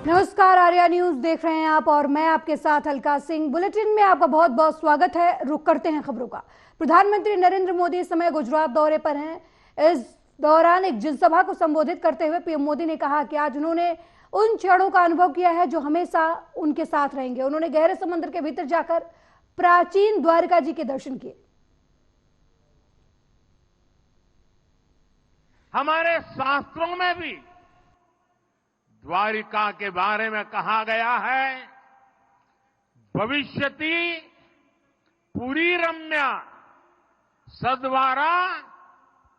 नमस्कार, आर्या न्यूज देख रहे हैं आप और मैं आपके साथ अलका सिंह। बुलेटिन में आपका बहुत बहुत स्वागत है। रुक करते हैं खबरों का। प्रधानमंत्री नरेंद्र मोदी इस समय गुजरात दौरे पर हैं। इस दौरान एक जनसभा को संबोधित करते हुए पीएम मोदी ने कहा कि आज उन्होंने उन क्षणों का अनुभव किया है जो हमेशा उनके साथ रहेंगे। उन्होंने गहरे समुद्र के भीतर जाकर प्राचीन द्वारिका जी के दर्शन किए। हमारे शास्त्रों में भी द्वारिका के बारे में कहा गया है, भविष्यति पुरी रम्या सद्वारा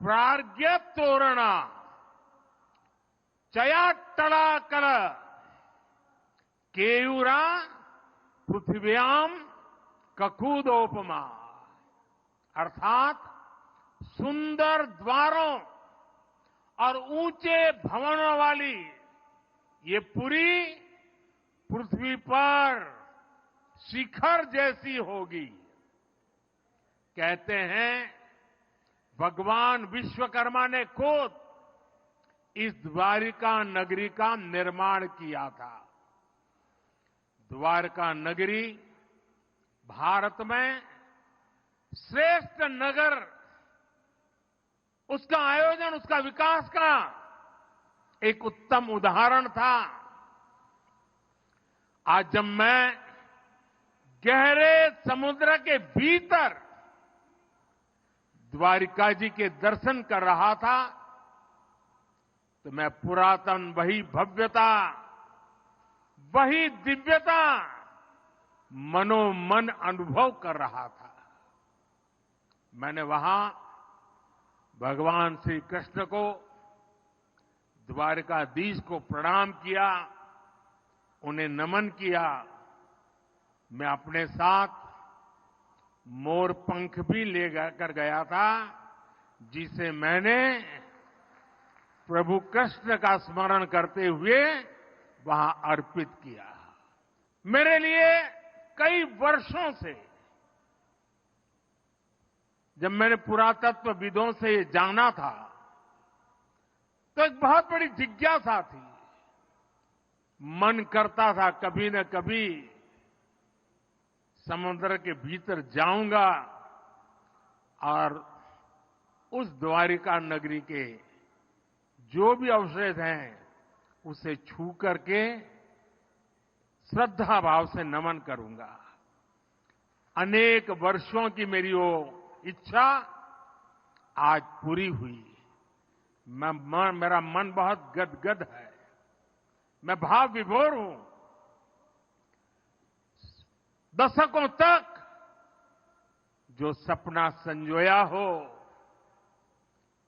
प्राज्ञ तोरणा चयाट्टलाकर केयूरा पृथ्व्याम ककूदोपमा। अर्थात सुंदर द्वारों और ऊंचे भवनों वाली ये पुरी पृथ्वी पर शिखर जैसी होगी। कहते हैं भगवान विश्वकर्मा ने खुद इस द्वारिका नगरी का निर्माण किया था। द्वारका नगरी भारत में श्रेष्ठ नगर, उसका आयोजन, उसका विकास का एक उत्तम उदाहरण था। आज जब मैं गहरे समुद्र के भीतर द्वारिका जी के दर्शन कर रहा था तो मैं पुरातन वही भव्यता, वही दिव्यता मनोमन अनुभव कर रहा था। मैंने वहां भगवान श्री कृष्ण को, द्वारिकाधीश को प्रणाम किया, उन्हें नमन किया। मैं अपने साथ मोर पंख भी ले कर गया था, जिसे मैंने प्रभु कृष्ण का स्मरण करते हुए वहां अर्पित किया। मेरे लिए कई वर्षों से, जब मैंने पुरातत्वविदों से ये जाना था तो एक बहुत बड़ी जिज्ञासा थी। मन करता था कभी न कभी समुद्र के भीतर जाऊंगा और उस द्वारिका नगरी के जो भी अवशेष हैं उसे छू करके श्रद्धा भाव से नमन करूंगा। अनेक वर्षों की मेरी वो इच्छा आज पूरी हुई। मेरा मन बहुत गदगद है, मैं भाव विभोर हूं। दशकों तक जो सपना संजोया हो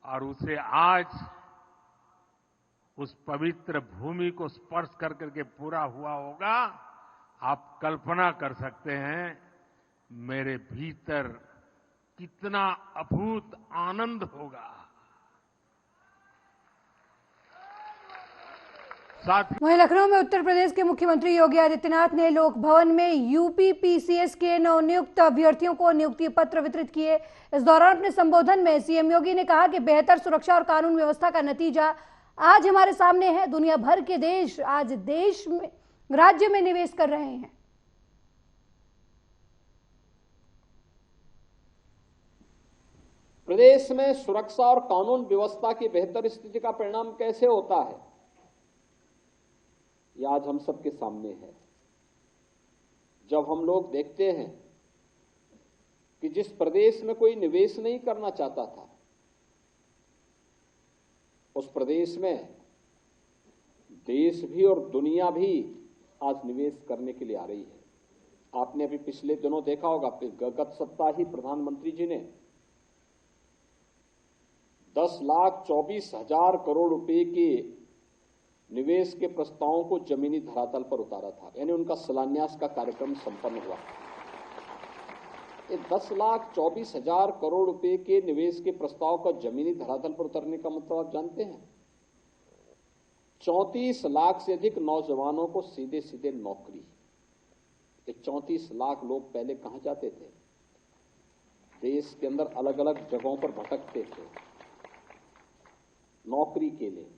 और उसे आज उस पवित्र भूमि को स्पर्श कर करके पूरा हुआ होगा, आप कल्पना कर सकते हैं मेरे भीतर कितना अभूत आनंद होगा। वहीं लखनऊ में उत्तर प्रदेश के मुख्यमंत्री योगी आदित्यनाथ ने लोक भवन में यूपीपीसीएस के नवनियुक्त अभ्यर्थियों को नियुक्ति पत्र वितरित किए। इस दौरान अपने संबोधन में सीएम योगी ने कहा कि बेहतर सुरक्षा और कानून व्यवस्था का नतीजा आज हमारे सामने है। दुनिया भर के देश आज राज्य में निवेश कर रहे हैं। प्रदेश में सुरक्षा और कानून व्यवस्था की बेहतर स्थिति का परिणाम कैसे होता है, यह आज हम सबके सामने है। जब हम लोग देखते हैं कि जिस प्रदेश में कोई निवेश नहीं करना चाहता था, उस प्रदेश में देश भी और दुनिया भी आज निवेश करने के लिए आ रही है। आपने अभी पिछले दिनों देखा होगा, गत सप्ताह ही प्रधानमंत्री जी ने 10,24,000 करोड़ रुपए के निवेश के प्रस्तावों को जमीनी धरातल पर उतारा था, यानी उनका शिलान्यास का कार्यक्रम संपन्न हुआ। ये 10,24,000 करोड़ रुपए के निवेश के प्रस्ताव का जमीनी धरातल पर उतरने का मतलब आप जानते हैं? 34 लाख से अधिक नौजवानों को सीधे सीधे नौकरी। ये 34 लाख लोग पहले कहां जाते थे? देश के अंदर अलग अलग जगहों पर भटकते थे नौकरी के लिए।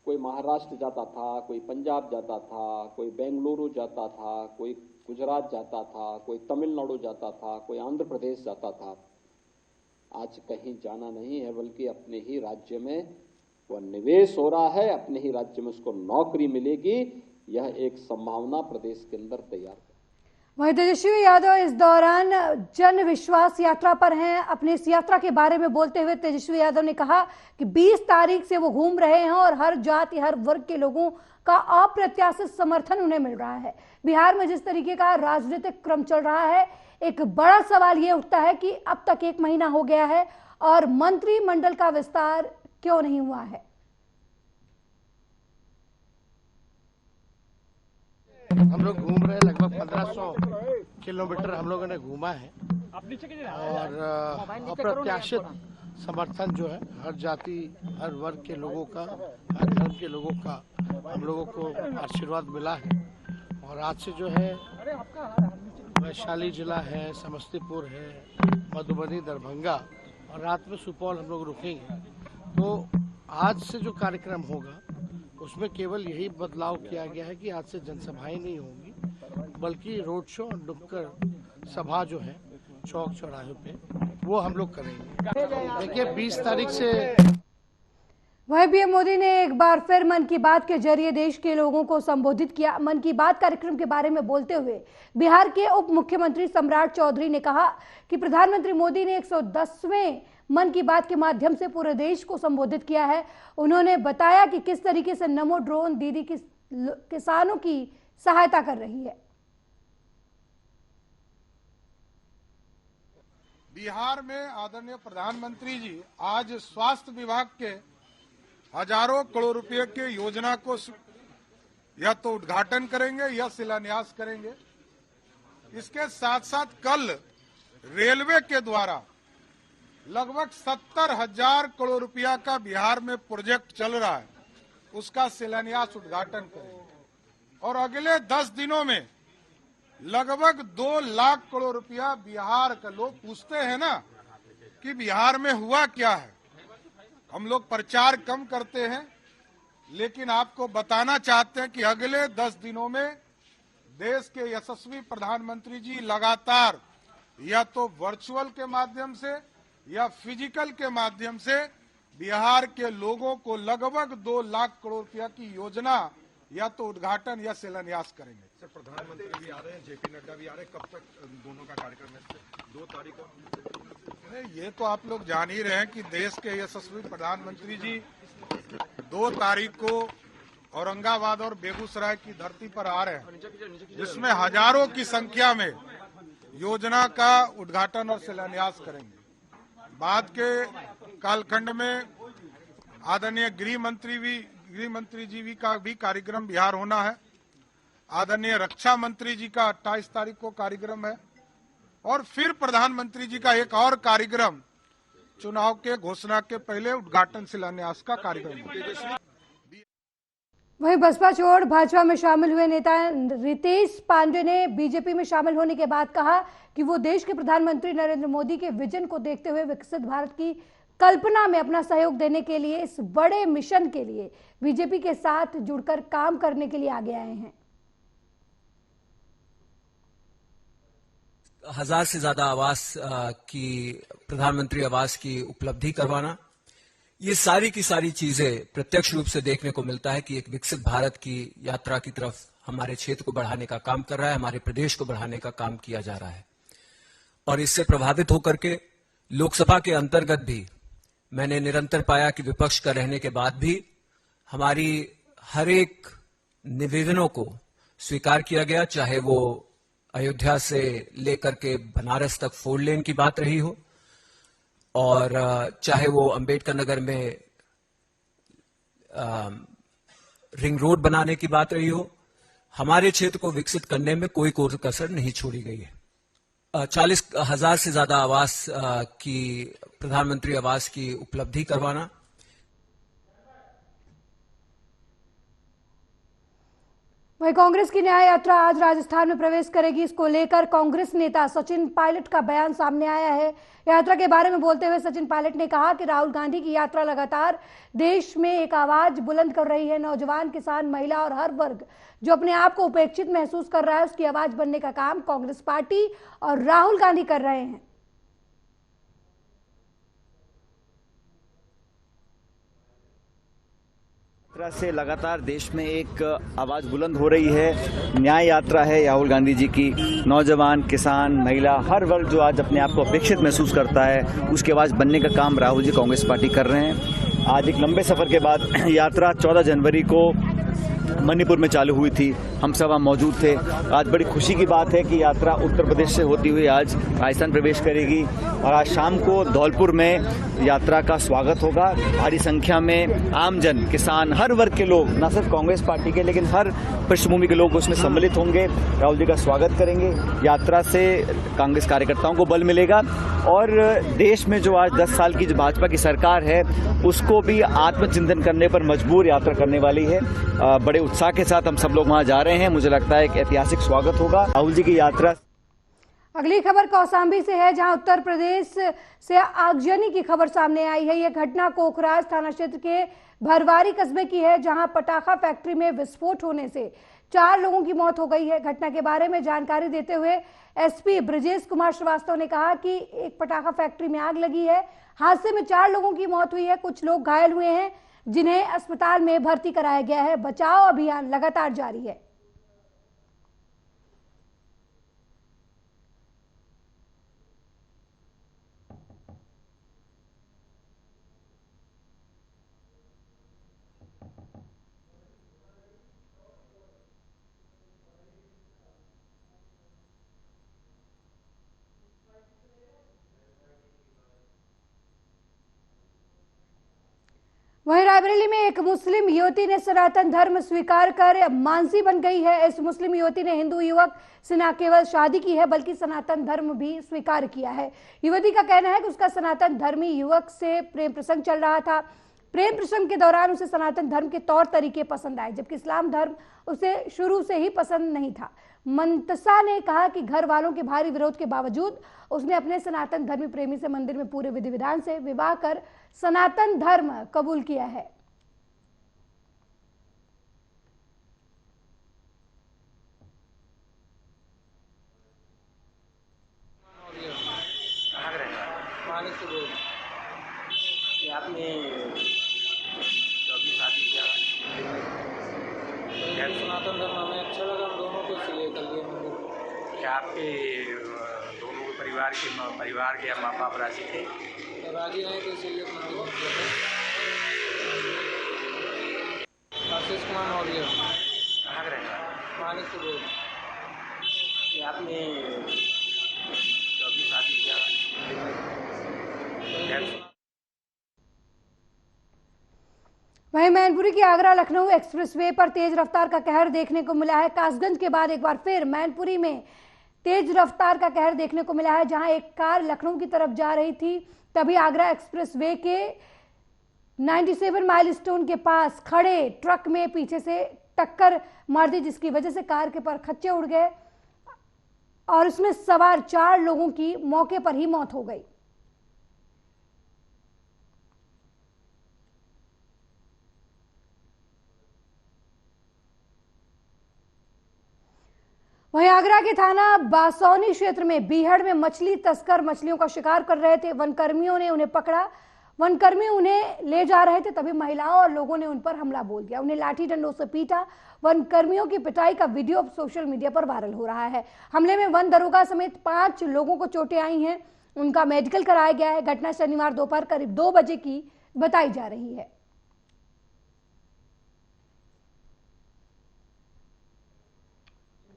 कोई महाराष्ट्र जाता था, कोई पंजाब जाता था, कोई बेंगलुरु जाता था, कोई गुजरात जाता था, कोई तमिलनाडु जाता था, कोई आंध्र प्रदेश जाता था। आज कहीं जाना नहीं है, बल्कि अपने ही राज्य में वह निवेश हो रहा है, अपने ही राज्य में उसको नौकरी मिलेगी। यह एक संभावना प्रदेश के अंदर तैयार है। वहीं तेजस्वी यादव इस दौरान जन विश्वास यात्रा पर हैं। अपनी इस यात्रा के बारे में बोलते हुए तेजस्वी यादव ने कहा कि 20 तारीख से वो घूम रहे हैं और हर जाति हर वर्ग के लोगों का अप्रत्याशित समर्थन उन्हें मिल रहा है। बिहार में जिस तरीके का राजनीतिक क्रम चल रहा है, एक बड़ा सवाल ये उठता है कि अब तक 1 महीना हो गया है और मंत्रिमंडल का विस्तार क्यों नहीं हुआ है। हम लोग घूम रहे हैं, लगभग 1500 किलोमीटर हम लोगों ने घूमा है और अप्रत्याशित समर्थन जो है हर जाति हर वर्ग के लोगों का, हर धर्म के लोगों का हम लोगों को आशीर्वाद मिला है। और आज से जो है वैशाली जिला है, समस्तीपुर है, मधुबनी, दरभंगा और रात में सुपौल हम लोग रुकेंगे। तो आज से जो कार्यक्रम होगा उसमें केवल यही बदलाव किया गया है कि आज से जनसभाएं नहीं होंगी, बल्कि रोड शो और नुक्कड़ सभा जो है चौक चौराहे पे वो हम लोग करेंगे। देखिए 20 तारीख से वहीं पीएम मोदी ने एक बार फिर मन की बात के जरिए देश के लोगों को संबोधित किया। मन की बात कार्यक्रम के बारे में बोलते हुए बिहार के उप मुख्यमंत्री सम्राट चौधरी ने कहा कि प्रधानमंत्री मोदी ने 110वें मन की बात के माध्यम से पूरे देश को संबोधित किया है। उन्होंने बताया कि किस तरीके से नमो ड्रोन दीदी किसानों की सहायता कर रही है। बिहार में आदरणीय प्रधानमंत्री जी आज स्वास्थ्य विभाग के हजारों करोड़ रुपए के योजना को या तो उद्घाटन करेंगे या शिलान्यास करेंगे। इसके साथ साथ कल रेलवे के द्वारा लगभग 70,000 करोड़ रुपया का बिहार में प्रोजेक्ट चल रहा है, उसका शिलान्यास उद्घाटन करेंगे। और अगले 10 दिनों में लगभग 2 लाख करोड़ रुपया बिहार का, लोग पूछते हैं ना कि बिहार में हुआ क्या है, हम लोग प्रचार कम करते हैं, लेकिन आपको बताना चाहते हैं कि अगले 10 दिनों में देश के यशस्वी प्रधानमंत्री जी लगातार या तो वर्चुअल के माध्यम से या फिजिकल के माध्यम से बिहार के लोगों को लगभग 2 लाख करोड़ रुपया की योजना या तो उद्घाटन या शिलान्यास करेंगे। सर, प्रधानमंत्री भी आ रहे हैं, जेपी नड्डा भी आ रहे हैं, कब तक दोनों का कार्यक्रम है? 2 तारीख को। ये तो आप लोग जान ही रहे हैं कि देश के यशस्वी प्रधानमंत्री जी 2 तारीख को औरंगाबाद और बेगूसराय की धरती पर आ रहे हैं, जिसमें हजारों की संख्या में योजना का उद्घाटन और शिलान्यास करेंगे। बाद के कालखंड में आदरणीय गृह मंत्री जी का भी कार्यक्रम बिहार होना है। आदरणीय रक्षा मंत्री जी का 28 तारीख को कार्यक्रम है और फिर प्रधानमंत्री जी का एक और कार्यक्रम चुनाव के घोषणा के पहले उद्घाटन शिलान्यास का कार्यक्रम है। वहीं बसपा छोड़ भाजपा में शामिल हुए नेता रितेश पांडे ने बीजेपी में शामिल होने के बाद कहा कि वो देश के प्रधानमंत्री नरेंद्र मोदी के विजन को देखते हुए विकसित भारत की कल्पना में अपना सहयोग देने के लिए इस बड़े मिशन के लिए बीजेपी के साथ जुड़कर काम करने के लिए आगे आए हैं। 1000 से ज्यादा आवास की प्रधानमंत्री आवास की उपलब्धि करवाना, ये सारी की सारी चीजें प्रत्यक्ष रूप से देखने को मिलता है कि एक विकसित भारत की यात्रा की तरफ हमारे क्षेत्र को बढ़ाने का काम कर रहा है, हमारे प्रदेश को बढ़ाने का काम किया जा रहा है। और इससे प्रभावित होकर के लोकसभा के अंतर्गत भी मैंने निरंतर पाया कि विपक्ष का रहने के बाद भी हमारी हर एक निवेदनों को स्वीकार किया गया, चाहे वो अयोध्या से लेकर के बनारस तक 4 लेन की बात रही हो और चाहे वो अंबेडकर नगर में रिंग रोड बनाने की बात रही हो, हमारे क्षेत्र को विकसित करने में कोई कसर नहीं छोड़ी गई है। 40,000 से ज्यादा आवास की प्रधानमंत्री आवास की उपलब्धि करवाना। वहीं कांग्रेस की न्याय यात्रा आज राजस्थान में प्रवेश करेगी। इसको लेकर कांग्रेस नेता सचिन पायलट का बयान सामने आया है। यात्रा के बारे में बोलते हुए सचिन पायलट ने कहा कि राहुल गांधी की यात्रा लगातार देश में एक आवाज बुलंद कर रही है। नौजवान, किसान, महिला और हर वर्ग जो अपने आप को उपेक्षित महसूस कर रहा है, उसकी आवाज बनने का काम कांग्रेस पार्टी और राहुल गांधी कर रहे हैं। यात्रा से लगातार देश में एक आवाज बुलंद हो रही है। न्याय यात्रा है राहुल गांधी जी की। नौजवान, किसान, महिला, हर वर्ग जो आज अपने आप को अपेक्षित महसूस करता है, उसकी आवाज बनने का काम राहुल जी कांग्रेस पार्टी कर रहे हैं। आज एक लंबे सफर के बाद यात्रा 14 जनवरी को मणिपुर में चालू हुई थी। हम सब वहाँ मौजूद थे। आज बड़ी खुशी की बात है कि यात्रा उत्तर प्रदेश से होती हुई आज राजस्थान प्रवेश करेगी और आज शाम को धौलपुर में यात्रा का स्वागत होगा। भारी संख्या में आमजन, किसान, हर वर्ग के लोग, न सिर्फ कांग्रेस पार्टी के लेकिन हर पृष्ठभूमि के लोग उसमें सम्मिलित होंगे, राहुल जी का स्वागत करेंगे। यात्रा से कांग्रेस कार्यकर्ताओं को बल मिलेगा और देश में जो आज 10 साल की जो भाजपा की सरकार है उसको भी आत्मचिंतन करने पर मजबूर यात्रा करने वाली है। बड़े उत्साह के साथ हम सब लोग वहां जा रहे हैं। मुझे लगता है एक ऐतिहासिक स्वागत होगा राहुल जी की यात्रा। अगली खबर कौशाम्बी से है, जहां उत्तर प्रदेश से आगजनी की खबर सामने आई है। यह घटना कोखराज थाना क्षेत्र के भरवारी कस्बे की है, जहां पटाखा फैक्ट्री में विस्फोट होने से 4 लोगों की मौत हो गई है। घटना के बारे में जानकारी देते हुए एसपी ब्रजेश कुमार श्रीवास्तव ने कहा कि एक पटाखा फैक्ट्री में आग लगी है। हादसे में 4 लोगों की मौत हुई है, कुछ लोग घायल हुए हैं जिन्हें अस्पताल में भर्ती कराया गया है। बचाव अभियान लगातार जारी है। वहीं रायबरेली में एक मुस्लिम युवती ने सनातन धर्म स्वीकार कर मानसी बन गई है। इस मुस्लिम युवती ने हिंदू युवक से न केवल शादी की है बल्कि सनातन धर्म भी स्वीकार किया है। युवती का कहना है कि उसका सनातन धर्मी युवक से प्रेम प्रसंग चल रहा था। प्रेम प्रसंग के दौरान उसे सनातन धर्म के तौर तरीके पसंद आए, जबकि इस्लाम धर्म उसे शुरू से ही पसंद नहीं था। मंतसा ने कहा कि घर वालों के भारी विरोध के बावजूद उसने अपने सनातन धर्मी प्रेमी से मंदिर में पूरे विधि विधान से विवाह कर सनातन धर्म कबूल किया है। आपने जो भी शादी किया सनातन धर्म हमें अच्छा लगा, हम दोनों को इसलिए कर लिया मंदिर। क्या आपके दोनों के परिवार के या माँ बाप राजी थे? राजी नहीं थे, इसलिए आशीष कुमार मौर्य। कहाँ रहेगा? मालिक से बोल। आपने जो भी शादी किया वहीं मैनपुरी की आगरा लखनऊ एक्सप्रेसवे पर तेज रफ्तार का कहर देखने को मिला है। कासगंज के बाद एक बार फिर मैनपुरी में तेज रफ्तार का कहर देखने को मिला है, जहां एक कार लखनऊ की तरफ जा रही थी, तभी आगरा एक्सप्रेसवे के 97 माइलस्टोन के पास खड़े ट्रक में पीछे से टक्कर मार दी, जिसकी वजह से कार के पर खच्चे उड़ गए और उसमें सवार 4 लोगों की मौके पर ही मौत हो गई। वहीं आगरा के थाना बासौनी क्षेत्र में बीहड़ में मछली तस्कर मछलियों का शिकार कर रहे थे। वनकर्मियों ने उन्हें पकड़ा। वनकर्मी उन्हें ले जा रहे थे, तभी महिलाओं और लोगों ने उन पर हमला बोल दिया, उन्हें लाठी डंडों से पीटा। वनकर्मियों की पिटाई का वीडियो अब सोशल मीडिया पर वायरल हो रहा है। हमले में वन दरोगा समेत 5 लोगों को चोटें आई हैं, उनका मेडिकल कराया गया है। घटना शनिवार दोपहर करीब 2 बजे की बताई जा रही है।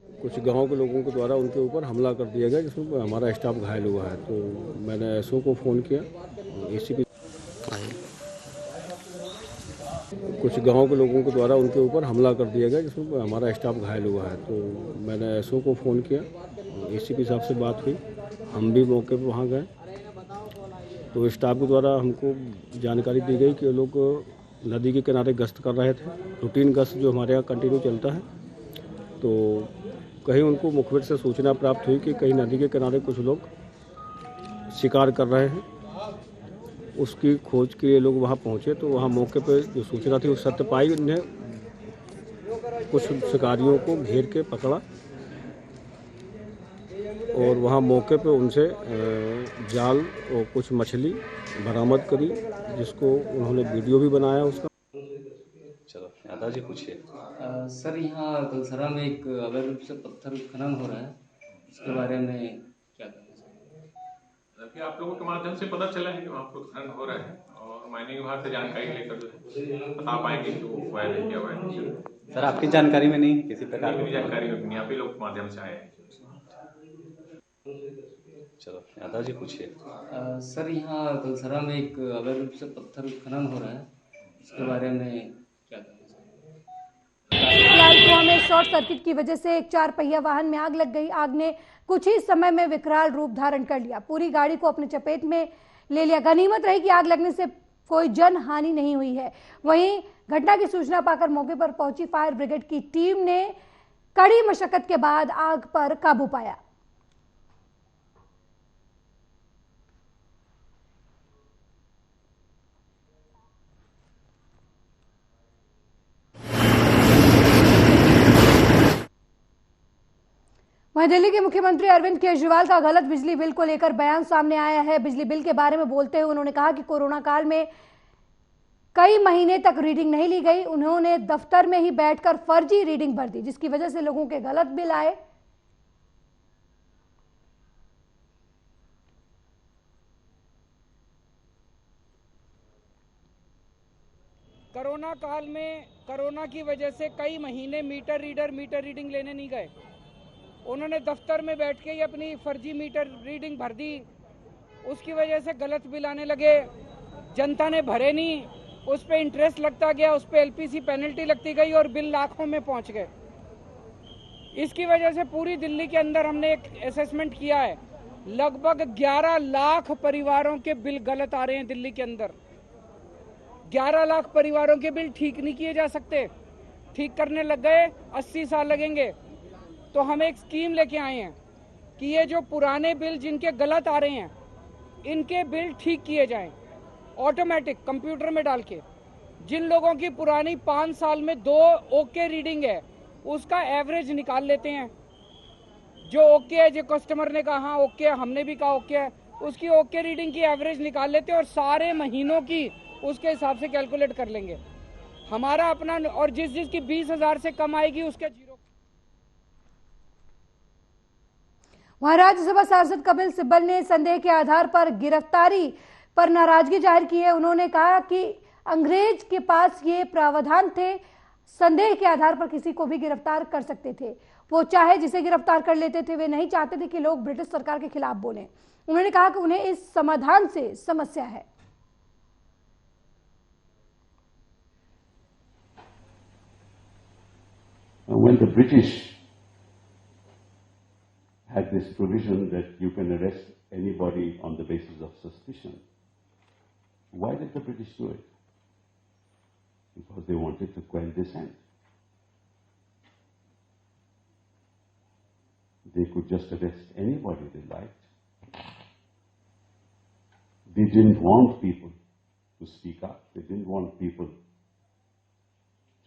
कुछ गांव के लोगों के द्वारा उनके ऊपर हमला कर दिया गया, जिसमें हमारा स्टाफ घायल हुआ है। तो मैंने एसओ को फ़ोन किया, एसीपी। कुछ गांव के लोगों के द्वारा उनके ऊपर हमला कर दिया गया, जिसमें हमारा स्टाफ घायल हुआ है। तो मैंने एसओ को फ़ोन किया, एसीपी साहब से बात हुई, हम भी मौके पर वहाँ गए। तो स्टाफ के द्वारा हमको जानकारी दी गई कि लोग नदी के किनारे गश्त कर रहे थे। रूटीन गश्त जो हमारे यहाँ कंटिन्यू चलता है, तो कहीं उनको मुखबिर से सूचना प्राप्त हुई कि कहीं नदी के किनारे कुछ लोग शिकार कर रहे हैं। उसकी खोज के लिए लोग वहाँ पहुँचे तो वहाँ मौके पर जो सूचना थी उस सत्य पाई। उन्हें कुछ शिकारियों को घेर के पकड़ा और वहाँ मौके पे उनसे जाल और कुछ मछली बरामद करी, जिसको उन्होंने वीडियो भी बनाया उसका। चलो यादव जी पूछिए। सर, यहाँ कलसरा में एक अवैध रूप से पत्थर खनन हो रहा है, उसके बारे में क्या कहना चाहिए? आप लोगों के माध्यम से पता चला है कि वहाँ पर खनन हो रहा है और माइनिंग विभाग से जानकारी लेकर जो है बता पाएंगे कि वो अवैध है क्या अवैध नहीं। सर, आपकी जानकारी में नहीं किसी प्रकार की जानकारी में आप ही लोग के माध्यम से आए हैं। चलो यादव जी पूछिए। सर, यहाँ कलसरा में एक अवैध रूप से पत्थर खनन हो रहा है, उसके बारे में क्या कहना चाहिए? फिलहाल कुआं में शॉर्ट सर्किट की वजह से एक 4 पहिया वाहन में आग लग गई। आग ने कुछ ही समय में विकराल रूप धारण कर लिया, पूरी गाड़ी को अपने चपेट में ले लिया। गनीमत रही कि आग लगने से कोई जन हानि नहीं हुई है। वहीं घटना की सूचना पाकर मौके पर पहुंची फायर ब्रिगेड की टीम ने कड़ी मशक्कत के बाद आग पर काबू पाया। वहीं दिल्ली के मुख्यमंत्री अरविंद केजरीवाल का गलत बिजली बिल को लेकर बयान सामने आया है। बिजली बिल के बारे में बोलते हुए उन्होंने कहा कि कोरोना काल में कई महीने तक रीडिंग नहीं ली गई। उन्होंने दफ्तर में ही बैठकर फर्जी रीडिंग भर दी, जिसकी वजह से लोगों के गलत बिल आए। कोरोना काल में कोरोना की वजह से कई महीने मीटर रीडिंग लेने नहीं गए। उन्होंने दफ्तर में बैठ के ही अपनी फर्जी मीटर रीडिंग भर दी, उसकी वजह से गलत बिल आने लगे। जनता ने भरे नहीं, उस पर इंटरेस्ट लगता गया, उस पर एलपीसी पेनल्टी लगती गई और बिल लाखों में पहुंच गए। इसकी वजह से पूरी दिल्ली के अंदर हमने एक असेसमेंट किया है, लगभग 11 लाख परिवारों के बिल गलत आ रहे हैं दिल्ली के अंदर। 11 लाख परिवारों के बिल ठीक नहीं किए जा सकते। ठीक करने लग गए 80 साल लगेंगे। तो हम एक स्कीम लेके आए हैं कि ये जो पुराने बिल जिनके गलत आ रहे हैं, इनके बिल ठीक किए जाएं ऑटोमेटिक कंप्यूटर में डाल के। जिन लोगों की पुरानी 5 साल में 2 ओके रीडिंग है, उसका एवरेज निकाल लेते हैं। जो ओके है, जो कस्टमर ने कहा हाँ ओके है, हमने भी कहा ओके है, उसकी ओके रीडिंग की एवरेज निकाल लेते हैं और सारे महीनों की उसके हिसाब से कैलकुलेट कर लेंगे हमारा अपना। और जिसकी 20,000 से कम आएगी उसके 0। वहीं राज्यसभा सांसद कपिल सिब्बल ने संदेह के आधार पर गिरफ्तारी पर नाराजगी जाहिर की है। उन्होंने कहा कि अंग्रेज के पास ये प्रावधान थे, संदेह के आधार पर किसी को भी गिरफ्तार कर सकते थे। वो चाहे जिसे गिरफ्तार कर लेते थे, वे नहीं चाहते थे कि लोग ब्रिटिश सरकार के खिलाफ बोलें। उन्होंने कहा कि उन्हें इस समाधान से समस्या है। When the British had this provision that you can arrest anybody on the basis of suspicion, why did the British do it? Because they wanted to quell dissent. They could just arrest anybody they liked. They didn't want people to speak up. They didn't want people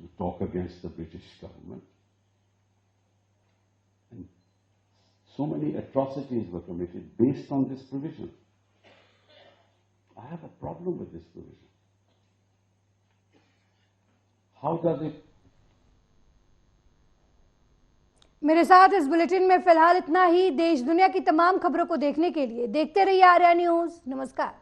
to talk against the British government. And so many atrocities were committed based on this provision. I have a problem with this provision. How does it? मेरे साथ इस bulletin में फिलहाल इतना ही। देश दुनिया की तमाम खबरों को देखने के लिए देखते रहिए आर्या न्यूज। नमस्कार।